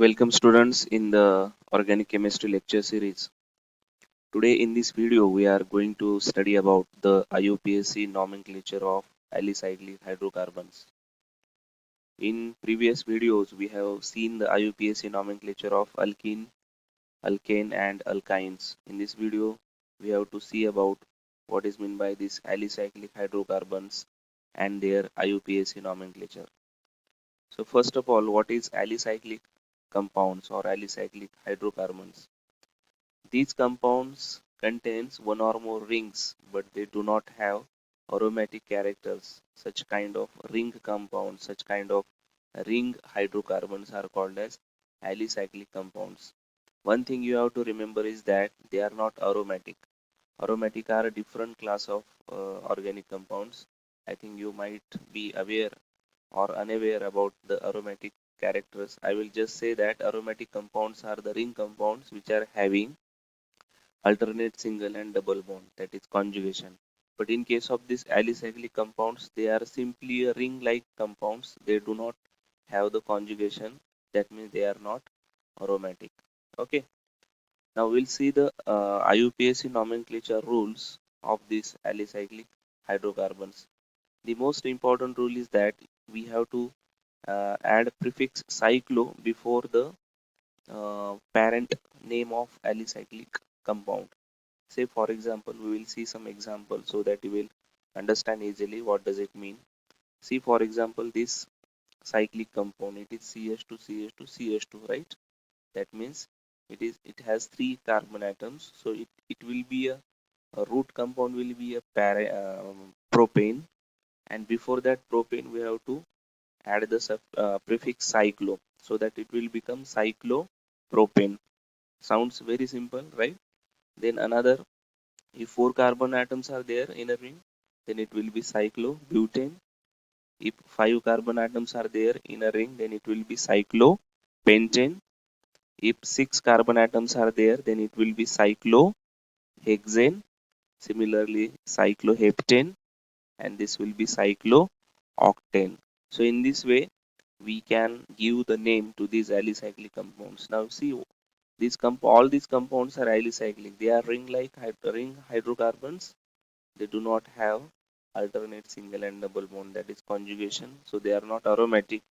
Welcome students in the organic chemistry lecture series. Today in this video we are going to study about the IUPAC nomenclature of alicyclic hydrocarbons. In previous videos we have seen the IUPAC nomenclature of alkene, alkane and alkynes. In this video we have to see about what is meant by these alicyclic hydrocarbons and their IUPAC nomenclature. So first of all, what is alicyclic compounds or alicyclic hydrocarbons? These compounds contains one or more rings, but they do not have aromatic characters. Such kind of ring compounds, such kind of ring hydrocarbons are called as alicyclic compounds. One thing you have to remember is that they are not aromatic. Aromatic are a different class of organic compounds. I think you might be aware or unaware about the aromatic characters. I will just say that aromatic compounds are the ring compounds which are having alternate single and double bond, that is conjugation. But in case of these alicyclic compounds, they are simply a ring like compounds. They do not have the conjugation. That means they are not aromatic. Okay. Now we'll see the IUPAC nomenclature rules of these alicyclic hydrocarbons. The most important rule is that we have to add prefix cyclo before the parent name of alicyclic compound. Say for example, we will see some examples so that you will understand easily what does it mean. See for example, this cyclic compound, it is CH2 CH2 CH2, right? That means it has three carbon atoms, so it will be a root compound will be a propane, and before that propane we have to add the prefix cyclo so that it will become cyclopropane. Sounds very simple, right? Then another, if four carbon atoms are there in a ring, then it will be cyclobutane. If five carbon atoms are there in a ring, then it will be cyclopentane. If six carbon atoms are there, then it will be cyclohexane. Similarly, cycloheptane, and this will be cyclooctane. So in this way, we can give the name to these alicyclic compounds. Now see, all these compounds are alicyclic. They are ring-like ring hydrocarbons. They do not have alternate single and double bond, that is conjugation. So they are not aromatic.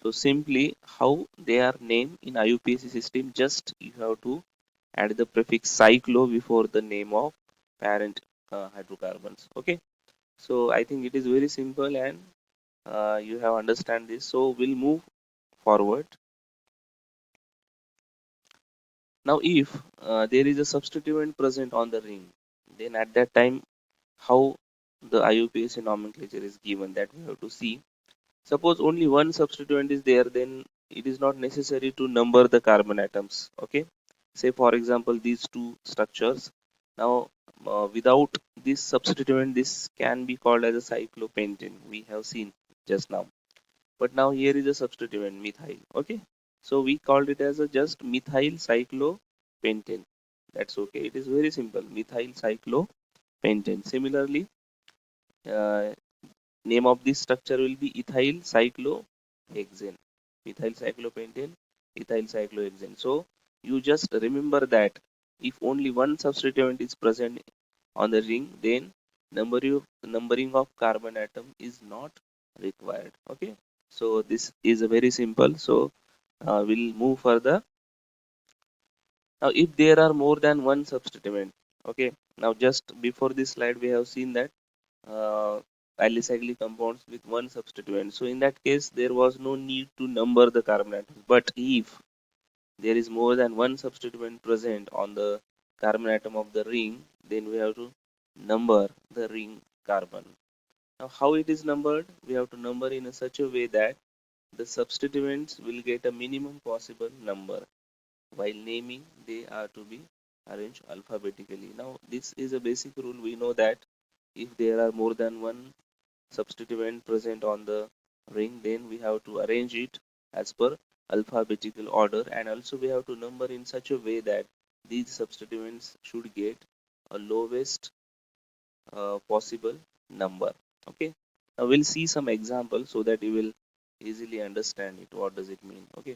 So simply how they are named in IUPAC system, just you have to add the prefix cyclo before the name of parent hydrocarbons. Okay. So I think it is very simple and you have understand this. So we'll move forward. Now if there is a substituent present on the ring, then at that time how the IUPAC nomenclature is given, that we have to see. Suppose only one substituent is there, then it is not necessary to number the carbon atoms. Okay. Say for example these two structures. Now without this substituent, this can be called as a cyclopentane. We have seen just now. But now here is a substituent methyl. Okay. So we called it as a just methyl cyclopentane. That's okay. It is very simple. Methyl cyclopentane. Similarly, uh, name of this structure will be ethyl cyclohexane. Ethyl cyclopentane, ethyl cyclohexane. So you just remember that if only one substituent is present on the ring, then numbering of carbon atom is not required. Okay. So this is a very simple. So we'll move further. Now if there are more than one substituent, okay. Now just before this slide we have seen that alicyclic compounds with one substituent. So in that case, there was no need to number the carbon atoms. But if there is more than one substituent present on the carbon atom of the ring, then we have to number the ring carbon. Now, how it is numbered? We have to number in a such a way that the substituents will get a minimum possible number. While naming, they are to be arranged alphabetically. Now, this is a basic rule. We know that if there are more than one substituent present on the ring, then we have to arrange it as per alphabetical order, and also we have to number in such a way that these substituents should get a lowest possible number. Okay. Now we'll see some examples so that you will easily understand it. What does it mean? Okay.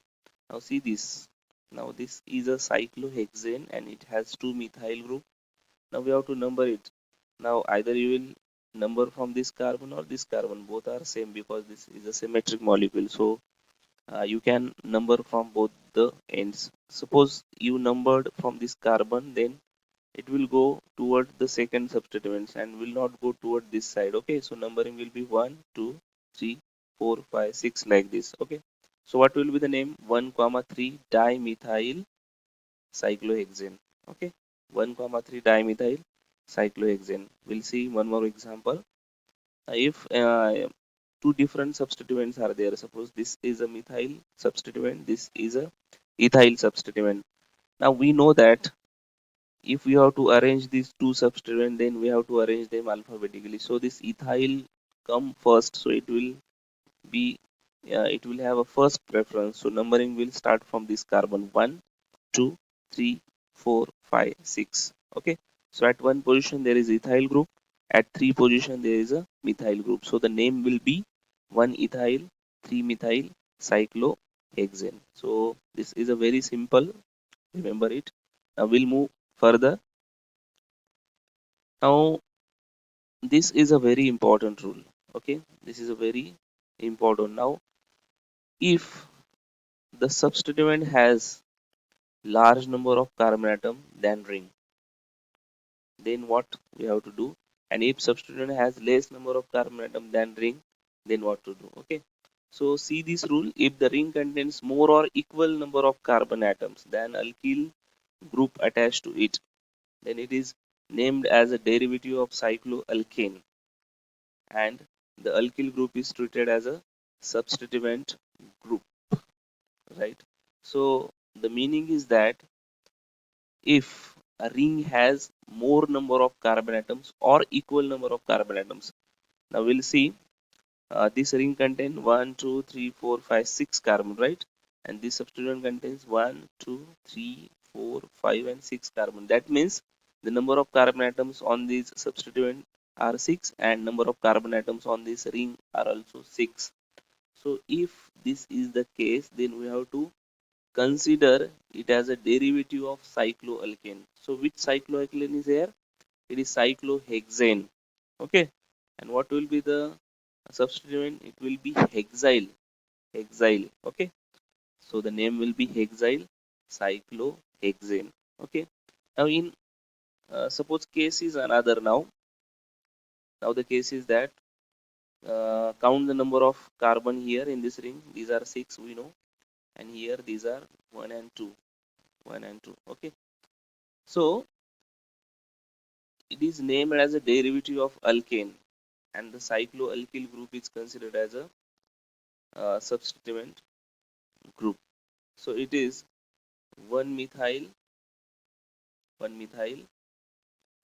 Now see this. Now this is a cyclohexane and it has two methyl group. Now we have to number it. Now either you will number from this carbon or this carbon. Both are same because this is a symmetric molecule. So you can number from both the ends. Suppose you numbered from this carbon, then it will go toward the second substituents and will not go toward this side. Okay, so numbering will be 1 2 3 4 5 6 like this. Okay, so what will be the name? 1 comma 3 dimethyl cyclohexane. Okay, 1 comma 3 dimethyl cyclohexane. We'll see one more example. If two different substituents are there, suppose this is a methyl substituent, this is a ethyl substituent. Now we know that if we have to arrange these two substituents, then we have to arrange them alphabetically. So this ethyl come first, so it will be it will have a first preference. So numbering will start from this carbon 1 2 3 4 5 6. Okay, so at one position there is ethyl group, at three position there is a methyl group. So the name will be 1 ethyl 3 methyl cyclohexane. So this is a very simple, remember it. Now we'll move further. Now this is a very important rule. Okay, this is a very important. Now if the substituent has large number of carbon atom than ring, then what we have to do? And if substituent has less number of carbon atom than ring, then what to do? Okay, so see this rule. If the ring contains more or equal number of carbon atoms than alkyl group attached to it, then it is named as a derivative of cycloalkane, and the alkyl group is treated as a substituent group, right? So the meaning is that if a ring has more number of carbon atoms or equal number of carbon atoms, now we'll see this ring contains 1 2 3 4 5 6 carbon, right? And this substituent contains 1 2 3 4 5 and 6 carbon. That means the number of carbon atoms on this substituent are 6 and number of carbon atoms on this ring are also 6. So if this is the case, then we have to consider it as a derivative of cycloalkane. So which cycloalkane is here? It is cyclohexane. Okay. And what will be the substituent? It will be hexyl. Hexyl. Okay. So the name will be hexyl cyclohexane. Okay. Now in suppose case is another now. Now the case is that count the number of carbon here in this ring. These are 6 we know, and here these are 1 and 2. 1 and 2. Okay, so it is named as a derivative of alkane, and the cycloalkyl group is considered as a substituent group. So it is 1 methyl 1 methyl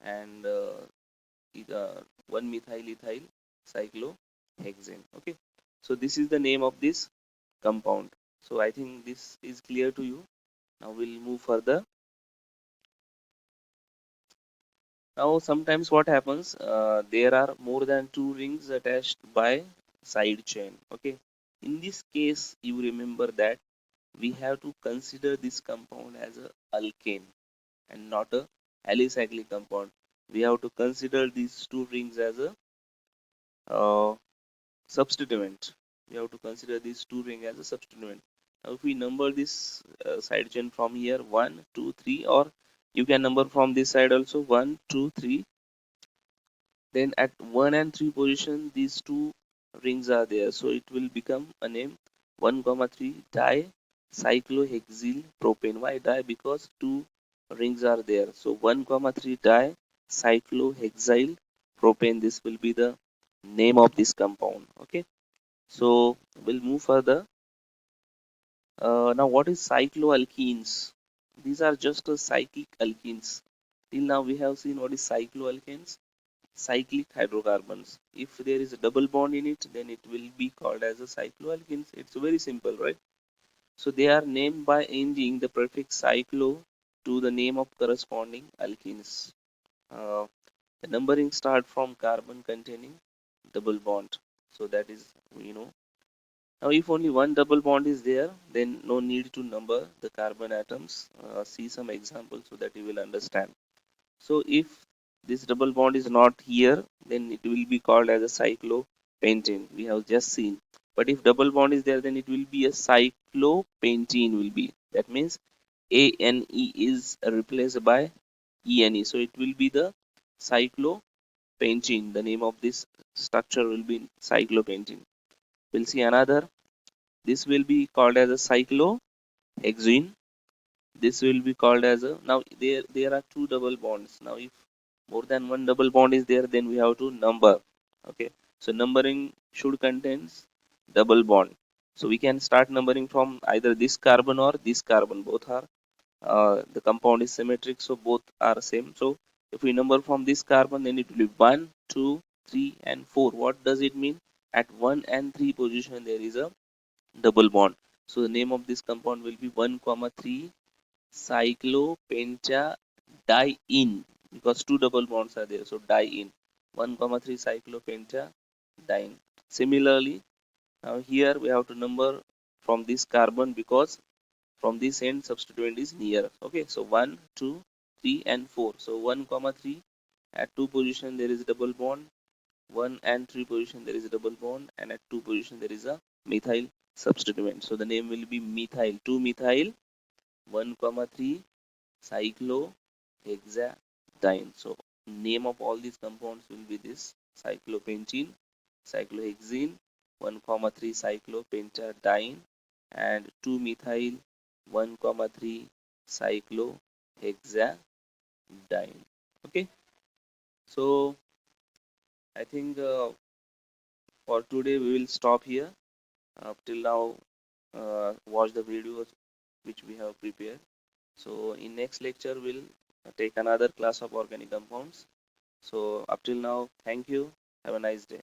and 1 methyl ethyl cyclohexane. Okay, so this is the name of this compound. So I think this is clear to you. Now we'll move further. Now sometimes what happens, there are more than two rings attached by side chain. Okay, in this case you remember that we have to consider this compound as a alkane and not a alicyclic compound. We have to consider these two rings as a uh, substituent. We have to consider these two rings as a substituent. Now if we number this side chain from here 1 2 3, or you can number from this side also 1 2 3, then at 1 and 3 position these two rings are there, so it will become a name 1 comma 3 dicyclohexyl propane. Why di? Because two rings are there, so 1 comma 3 dicyclohexyl propane, this will be the name of this compound. Okay, so we'll move further. Now what is cycloalkenes? These are just cyclic alkenes. Till now we have seen what is cycloalkanes, cyclic hydrocarbons. If there is a double bond in it, then it will be called as a cycloalkenes. It's very simple, right? So they are named by ending the prefix cyclo to the name of corresponding alkenes. Uh, the numbering start from carbon containing double bond. So that is, you know. Now if only one double bond is there, then no need to number the carbon atoms. See some examples so that you will understand. So if this double bond is not here, then it will be called as a cyclopentane. We have just seen. But if double bond is there, then it will be a cyclopentene will be. That means ANE is replaced by ENE. So it will be the cyclopentene. The name of this structure will be cyclopentene. We'll see another. This will be called as a cyclohexene. This will be called as a, now there are two double bonds. Now if more than one double bond is there, then we have to number. Okay, so numbering should contains double bond. So we can start numbering from either this carbon or this carbon. Both are the compound is symmetric, so both are same. So if we number from this carbon, then it will be 1, 2, 3 and 4. What does it mean? At 1 and 3 position there is a double bond. So the name of this compound will be 1 comma 3 cyclopentadiene, because two double bonds are there, so diene. 1 comma 3 cyclopentadiene. Similarly, now here we have to number from this carbon, because from this end substituent is near. Okay, so 1, 2, 3 and 4. So 1 comma 3, at 2 position there is double bond, 1 and 3 position there is a double bond, and at 2 position there is a methyl substituent. So the name will be methyl, 2 methyl 1 comma 3 cyclohexadiene. So name of all these compounds will be this: cyclopentene, cyclohexene, 1 comma 3 cyclopentadiene, and 2 methyl 1 comma 3 cyclohexadiene. Okay, so I think for today we will stop here. Till now, watch the videos which we have prepared. So in next lecture we'll take another class of organic compounds. So up till now, thank you. Have a nice day.